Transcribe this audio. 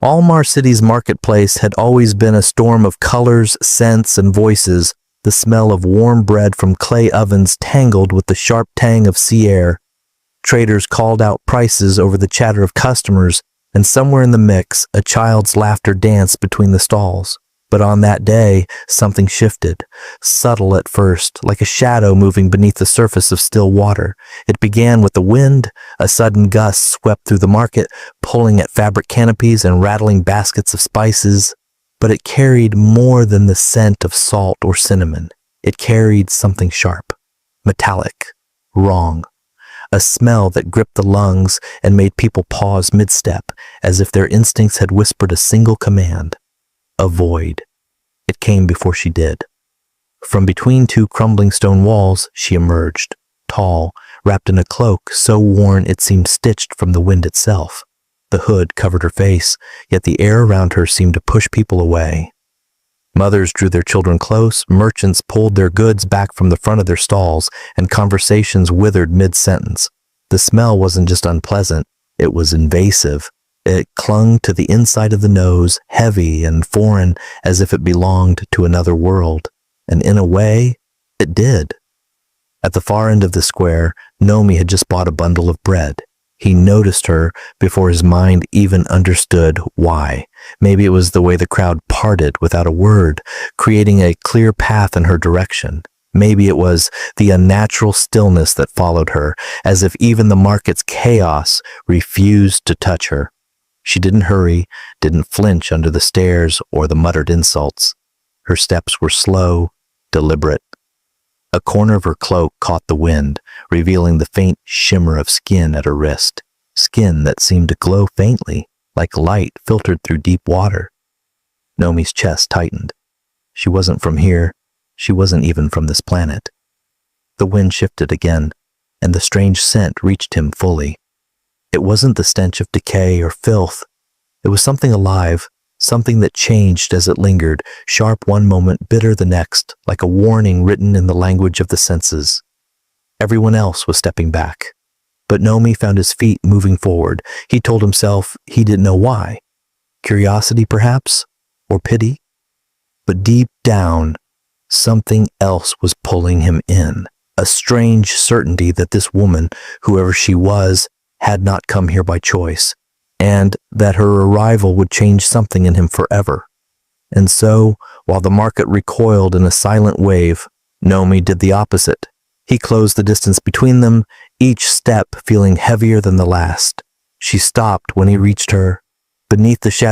Almar City's marketplace had always been a storm of colors, scents, and voices, the smell of warm bread from clay ovens tangled with the sharp tang of sea air. Traders called out prices over the chatter of customers, and somewhere in the mix, a child's laughter danced between the stalls. But on that day, something shifted, subtle at first, like a shadow moving beneath the surface of still water. It began with the wind. A sudden gust swept through the market, pulling at fabric canopies and rattling baskets of spices. But it carried more than the scent of salt or cinnamon. It carried something sharp, metallic, wrong. A smell that gripped the lungs and made people pause mid-step, as if their instincts had whispered a single command. Avoid. It came before she did. From between two crumbling stone walls, she emerged, tall, wrapped in a cloak so worn it seemed stitched from the wind itself. The hood covered her face, yet the air around her seemed to push people away. Mothers drew their children close, merchants pulled their goods back from the front of their stalls, and conversations withered mid-sentence. The smell wasn't just unpleasant, it was invasive. It clung to the inside of the nose, heavy and foreign, as if it belonged to another world. And in a way, it did. At the far end of the square, Nomi had just bought a bundle of bread. He noticed her before his mind even understood why. Maybe it was the way the crowd parted without a word, creating a clear path in her direction. Maybe it was the unnatural stillness that followed her, as if even the market's chaos refused to touch her. She didn't hurry, didn't flinch under the stares or the muttered insults. Her steps were slow, deliberate. A corner of her cloak caught the wind, revealing the faint shimmer of skin at her wrist, skin that seemed to glow faintly, like light filtered through deep water. Nomi's chest tightened. She wasn't from here. She wasn't even from this planet. The wind shifted again, and the strange scent reached him fully. It wasn't the stench of decay or filth. It was something alive, something that changed as it lingered, sharp one moment, bitter the next, like a warning written in the language of the senses. Everyone else was stepping back, but Nomi found his feet moving forward. He told himself he didn't know why. Curiosity, perhaps, or pity? But deep down, something else was pulling him in, a strange certainty that this woman, whoever she was, had not come here by choice, and that her arrival would change something in him forever. And so, while the market recoiled in a silent wave, Nomi did the opposite. He closed the distance between them, each step feeling heavier than the last. She stopped when he reached her. Beneath the shadow